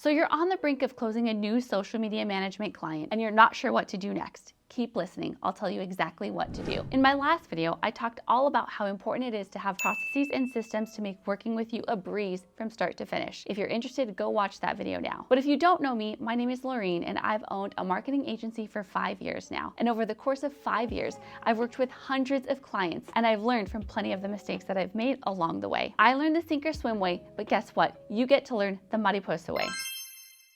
So you're on the brink of closing a new social media management client and you're not sure what to do next. Keep listening. I'll tell you exactly what to do. In my last video, I talked all about how important it is to have processes and systems to make working with you a breeze from start to finish. If you're interested, go watch that video now. But if you don't know me, my name is Laureen and I've owned a marketing agency for 5 years now. And over the course of 5 years, I've worked with hundreds of clients and I've learned from plenty of the mistakes that I've made along the way. I learned the sink or swim way, but guess what? You get to learn the mariposa way.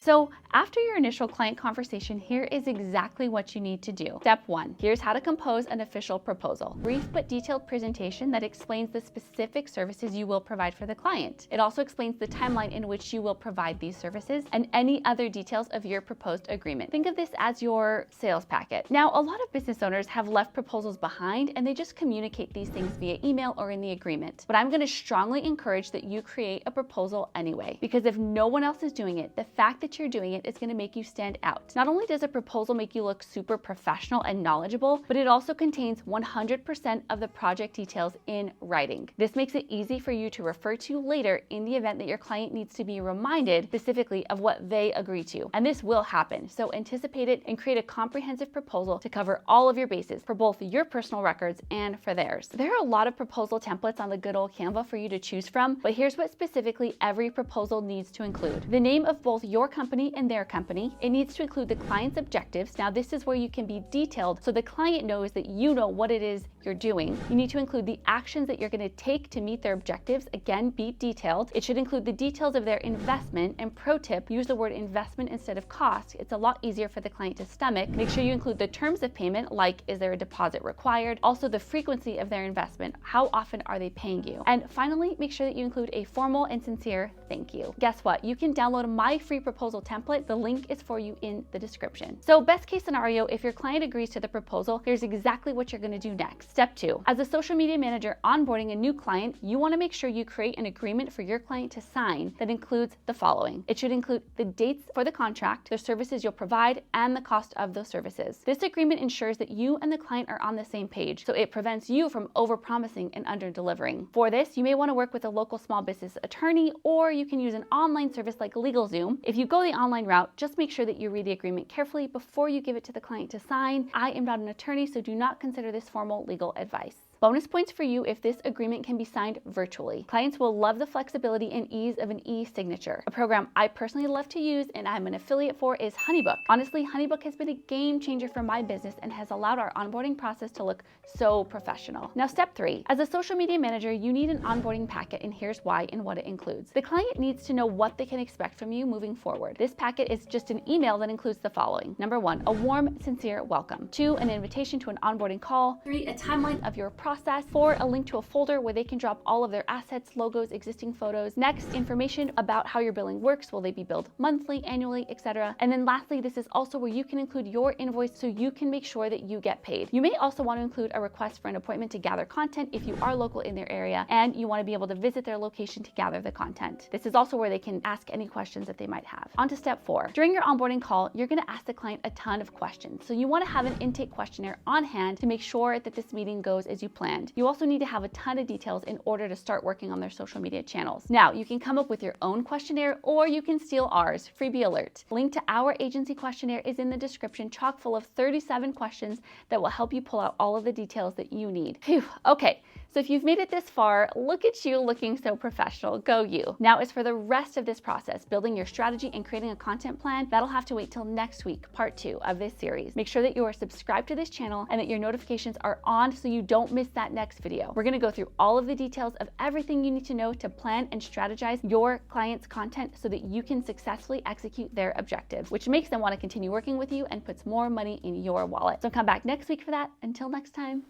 So after your initial client conversation, here is exactly what you need to do. Step 1, here's how to compose an official proposal. Brief but detailed presentation that explains the specific services you will provide for the client. It also explains the timeline in which you will provide these services and any other details of your proposed agreement. Think of this as your sales packet. Now, a lot of business owners have left proposals behind and they just communicate these things via email or in the agreement. But I'm going to strongly encourage that you create a proposal anyway, because if no one else is doing it, the fact that you're doing it is going to make you stand out. Not only does a proposal make you look super professional and knowledgeable, but it also contains 100% of the project details in writing. This makes it easy for you to refer to later in the event that your client needs to be reminded specifically of what they agree to. And this will happen. So anticipate it and create a comprehensive proposal to cover all of your bases for both your personal records and for theirs. There are a lot of proposal templates on the good old Canva for you to choose from, but here's what specifically every proposal needs to include. The name of both your company and their company. It needs to include the client's objectives. Now, this is where you can be detailed so the client knows that you know what it is you're doing. You need to include the actions that you're going to take to meet their objectives. Again, be detailed. It should include the details of their investment. And pro tip, use the word investment instead of cost. It's a lot easier for the client to stomach. Make sure you include the terms of payment, like is there a deposit required? Also the frequency of their investment. How often are they paying you? And finally, make sure that you include a formal and sincere thank you. Guess what? You can download my free proposal template. The link is for you in the description. So best case scenario, if your client agrees to the proposal, here's exactly what you're going to do next. Step 2, as a social media manager onboarding a new client, you want to make sure you create an agreement for your client to sign that includes the following. It should include the dates for the contract, the services you'll provide, and the cost of those services. This agreement ensures that you and the client are on the same page, so it prevents you from over-promising and under-delivering. For this, you may want to work with a local small business attorney, or you can use an online service like LegalZoom. If you go the online route, just make sure that you read the agreement carefully before you give it to the client to sign. I am not an attorney, so do not consider this formal legal advice. Bonus points for you if this agreement can be signed virtually. Clients will love the flexibility and ease of an e-signature. A program I personally love to use and I'm an affiliate for is HoneyBook. Honestly, HoneyBook has been a game changer for my business and has allowed our onboarding process to look so professional. Now, step 3, as a social media manager, you need an onboarding packet, and here's why and what it includes. The client needs to know what they can expect from you moving forward. This packet is just an email that includes the following. Number 1, a warm, sincere welcome. 2, an invitation to an onboarding call. 3, a timeline of your process. 4, a link to a folder where they can drop all of their assets, logos, existing photos. Next, information about how your billing works. Will they be billed monthly, annually, etc.? And then lastly, this is also where you can include your invoice so you can make sure that you get paid. You may also want to include a request for an appointment to gather content if you are local in their area and you want to be able to visit their location to gather the content. This is also where they can ask any questions that they might have. On to step 4. During your onboarding call, you're going to ask the client a ton of questions. So you want to have an intake questionnaire on hand to make sure that this meeting goes as you planned. You also need to have a ton of details in order to start working on their social media channels. Now, you can come up with your own questionnaire or you can steal ours. Freebie alert. Link to our agency questionnaire is in the description, chock full of 37 questions that will help you pull out all of the details that you need. Phew, okay. So if you've made it this far, look at you looking so professional. Go you. Now, as for the rest of this process, building your strategy and creating a content plan, that'll have to wait till next week, part 2 of this series. Make sure that you are subscribed to this channel and that your notifications are on so you don't miss that next video. We're going to go through all of the details of everything you need to know to plan and strategize your client's content so that you can successfully execute their objectives, which makes them want to continue working with you and puts more money in your wallet. So come back next week for that. Until next time,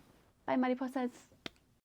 bye, mariposas.